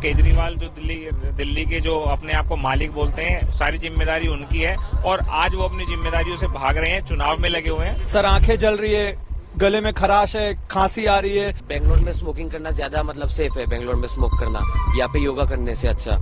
केजरीवाल जो दिल्ली के जो अपने आप को मालिक बोलते हैं, सारी जिम्मेदारी उनकी है और आज वो अपनी जिम्मेदारियों से भाग रहे हैं, चुनाव में लगे हुए हैं। सर आंखें जल रही है, गले में खराश है, खांसी आ रही है। बेंगलोर में स्मोकिंग करना ज्यादा सेफ है, बेंगलोर में स्मोक करना यहाँ पे योगा करने से अच्छा।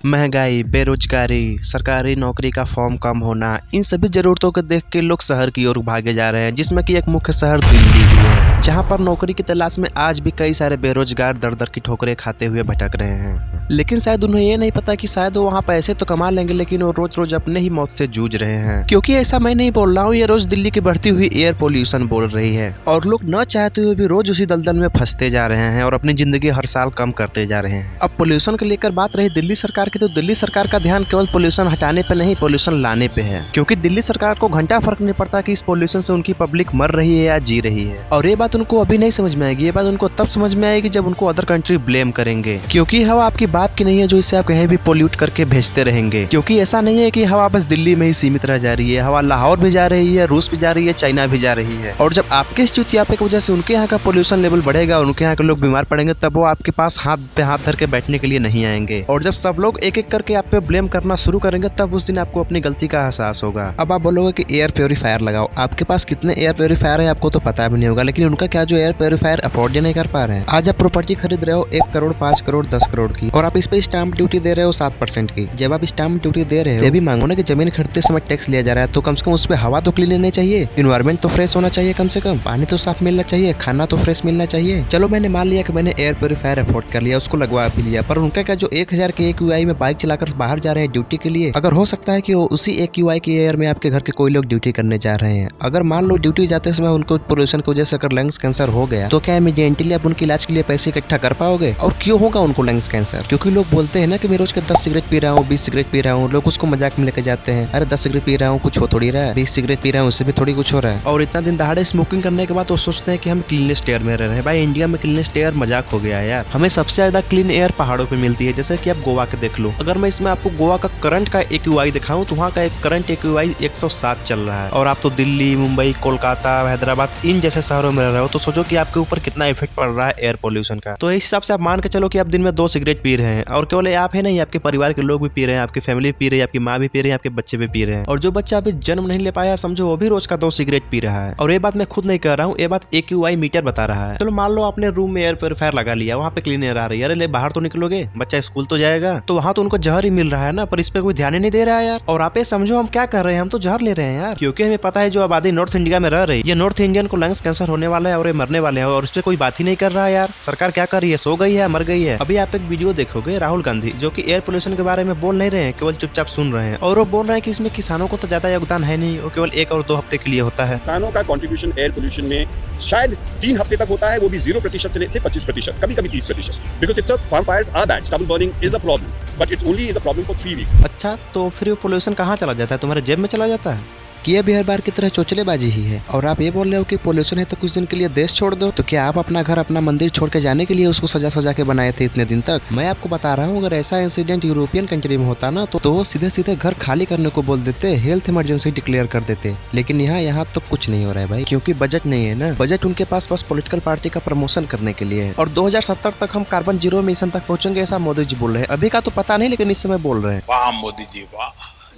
महंगाई, बेरोजगारी, सरकारी नौकरी का फॉर्म कम होना, इन सभी जरूरतों को देख के लोग शहर की ओर भागे जा रहे हैं, जिसमें कि एक मुख्य शहर दिल्ली भी है, जहां पर नौकरी की तलाश में आज भी कई सारे बेरोजगार दर दर की ठोकरें खाते हुए भटक रहे हैं। लेकिन शायद उन्हें ये नहीं पता कि शायद वो वहाँ पैसे तो कमा लेंगे, लेकिन वो रोज रोज अपने ही मौत से जूझ रहे हैं। क्योंकि ऐसा मैं नहीं बोल रहा हूँ, ये रोज दिल्ली की बढ़ती हुई एयर पोल्यूशन बोल रही है, और लोग न चाहते हुए भी रोज उसी दलदल में फंसते जा रहे हैं और अपनी जिंदगी हर साल कम करते जा रहे हैं। अब पोल्यूशन को लेकर बात रही दिल्ली सरकार की, तो दिल्ली सरकार का ध्यान केवल पोल्यूशन हटाने पे नहीं, पोल्यूशन लाने पे है। क्योंकि दिल्ली सरकार को घंटा फर्क नहीं पड़ता कि इस पोल्यूशन से उनकी पब्लिक मर रही है या जी रही है। और ये बात उनको अभी नहीं समझ में आएगी, ये बात उनको तब समझ में आएगी जब उनको अदर कंट्री ब्लेम करेंगे। क्योंकि हवा आपकी बाप की नहीं है जो इसे आप कहीं भी पोल्यूट करके भेजते रहेंगे। क्योंकि ऐसा नहीं है कि हवा बस दिल्ली में ही सीमित रह जा रही है, हवा लाहौर भी जा रही है, रूस भी जा रही है, चाइना भी जा रही है। और जब आपके इस चुतियापे की वजह से उनके यहाँ का पोल्यूशन लेवल बढ़ेगा, उनके यहाँ के लोग बीमार पड़ेंगे, तब वो आपके पास हाथ पे हाथ धर के बैठने के लिए नहीं आएंगे। और जब सब लोग एक एक करके आप पे ब्लेम करना शुरू करेंगे, तब उस दिन आपको अपनी गलती का एहसास होगा। अब आप बोलोगे कि एयर प्योरीफायर लगाओ, आपके पास कितने एयर प्योरीफायर है आपको तो पता भी नहीं होगा, लेकिन उनका क्या जो एयर प्योरीफायर अफोर्ड नहीं कर पा रहे हैं। आज आप प्रॉपर्टी खरीद रहे हो 1 करोड़, 5 करोड़, 10 करोड़ की, और आप इस पे स्टाम्प ड्यूटी दे रहे हो 7% की। जब आप स्टाम्प ड्यूटी दे रहे हो, ये भी मांगो ना कि जमीन खरीदते समय टैक्स लिया जा रहा है, तो कम से कम उस पर हवा तो क्लीन रहनी चाहिए, इन्वायरमेंट तो फ्रेश होना चाहिए, कम से कम पानी तो साफ मिलना चाहिए, खाना तो फ्रेश मिलना चाहिए। चलो मैंने मान लिया कि मैंने एयर प्योरीफायर अफोर्ड कर लिया, उसको लगवा भी लिया, पर उनका क्या जो 1000 के AQI में बाइक चलाकर बाहर जा रहे हैं ड्यूटी के लिए, अगर हो सकता है कि वो उसी AQI के एयर में आपके घर के कोई लोग ड्यूटी करने जा रहे हैं, अगर मान लो ड्यूटी जाते समय उनको पोल्यूशन की वजह से अगर लंग्स कैंसर हो गया, तो क्या इमीडिएटली आप उनके इलाज के लिए पैसे इकट्ठा कर पाओगे? और क्यों होगा उनको लंग्स कैंसर? क्योंकि लोग बोलते हैं ना कि मैं रोज के 10 सिगरेट पी रहा हूँ, 20 सिगरेट पी रहा हूँ, लोग उसको मजाक में लेके जाते हैं। अरे 10 सिगरेट पी रहा हूँ कुछ हो थोड़ी रहा है, 20 सिगरेट पी रहा हूँ उससे भी थोड़ी कुछ हो रहा है। और इतना दिन दहाड़े स्मोकिंग करने के बाद वो सोचते हैं कि हम क्लीनेस्ट एयर में रह रहे हैं। भाई इंडिया में क्लीनेस्ट एयर मजाक हो गया है यार। हमें सबसे ज्यादा क्लीन एयर पहाड़ों पे मिलती है, जैसे कि आप गोवा के देख लो। अगर मैं इसमें आपको गोवा का करंट का AQI दिखाऊं, तो वहाँ का एक करंट AQI 107 चल रहा है, और आप तो दिल्ली, मुंबई, कोलकाता, हैदराबाद इन जैसे शहरों में रह रहे हो, तो सोचो कि आपके ऊपर कितना इफेक्ट पड़ रहा है एयर पोल्यूशन का। तो इस हिसाब से आप मान के चलो कि आप दिन में 2 सिगरेट पी रहे हैं, और केवल आप है नहीं, आपके परिवार के लोग भी पी रहे हैं, आपकी फैमिली पी रही है, आपकी माँ भी पी रही है, आपके बच्चे भी पी रहे हैं, और जो बच्चा अभी जन्म नहीं ले पाया समझो वो भी रोज का 2 सिगरेट पी रहा है। और ये बात मैं खुद नहीं कर रहा हूँ, ये बात AQI मीटर बता रहा है। चलो मान लो आपने रूम में एयर प्योरीफायर लगा लिया, वहाँ पे क्लीन एयर आ रही है, अरे ले बाहर तो निकलोगे, बच्चा स्कूल तो जाएगा, तो वहाँ तो उनको जहर ही मिल रहा है ना, पर इस पे कोई ध्यान ही नहीं दे रहा है यार। और आप ये समझो हम क्या कर रहे हैं, हम तो जहर ले रहे हैं यार। क्योंकि हमें पता है जो आबादी नॉर्थ इंडिया में रह रही है, ये नॉर्थ इंडियन को लंग्स कैंसर होने वाला है और ये मरने वाले हैं, और इस पे कोई बात ही नहीं कर रहा है यार। सरकार क्या कर रही है, सो गई है, मर गई है। अभी आप एक वीडियो देखोगे राहुल गांधी जो कि एयर पोल्यूशन के बारे में बोल नहीं रहे हैं, केवल चुपचाप सुन रहे हैं, और वो बोल रहे हैं कि इसमें किसानों को तो ज्यादा योगदान है नहीं, वो केवल 1 और 2 हफ्ते के लिए होता है। किसानों का कंट्रीब्यूशन एयर पोल्यूशन में शायद 3 हफ्ते तक होता है, वो भी 0% से 25%, कभी कभी 30%। Because it's farm fires are bad, stubble burning is a problem, but it's only is a problem for 3 weeks. अच्छा, तो फिर वो पोल्यूशन कहाँ चला जाता है? तुम्हारे जेब में चला जाता है? कि ये भी हर बार की तरह चोचलेबाजी ही है। और आप ये बोल रहे हो कि पोल्यूशन है तो कुछ दिन के लिए देश छोड़ दो, तो क्या आप अपना घर, अपना मंदिर छोड़ के जाने के लिए उसको सजा सजा के बनाए थे इतने दिन तक? मैं आपको बता रहा हूँ, अगर ऐसा इंसिडेंट यूरोपियन कंट्री में होता ना, तो वो सीधे सीधे घर खाली करने को बोल देते, हेल्थ इमरजेंसी डिक्लेयर कर देते। लेकिन यहाँ तो कुछ नहीं हो रहा है भाई, क्योंकि बजट नहीं है ना। बजट उनके पास बस पॉलिटिकल पार्टी का प्रमोशन करने के लिए है। और 2070 तक हम कार्बन 0 मिशन तक पहुंचेंगे, ऐसा मोदी जी बोल रहे हैं। अभी का तो पता नहीं, लेकिन इस समय बोल रहे हैं। वाह मोदी जी, वाह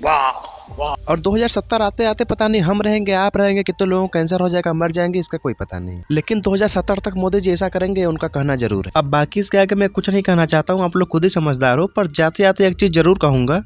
वाह वाह। और 2070 आते आते पता नहीं हम रहेंगे, आप रहेंगे, कितने लोगों को कैंसर हो जाएगा, मर जाएंगे, इसका कोई पता नहीं। लेकिन 2070 तक मोदी जी ऐसा करेंगे, उनका कहना जरूर है। अब बाकी इसके आगे मैं कुछ नहीं कहना चाहता हूँ, आप लोग खुद ही समझदार हो। पर जाते जाते एक चीज जरूर कहूंगा,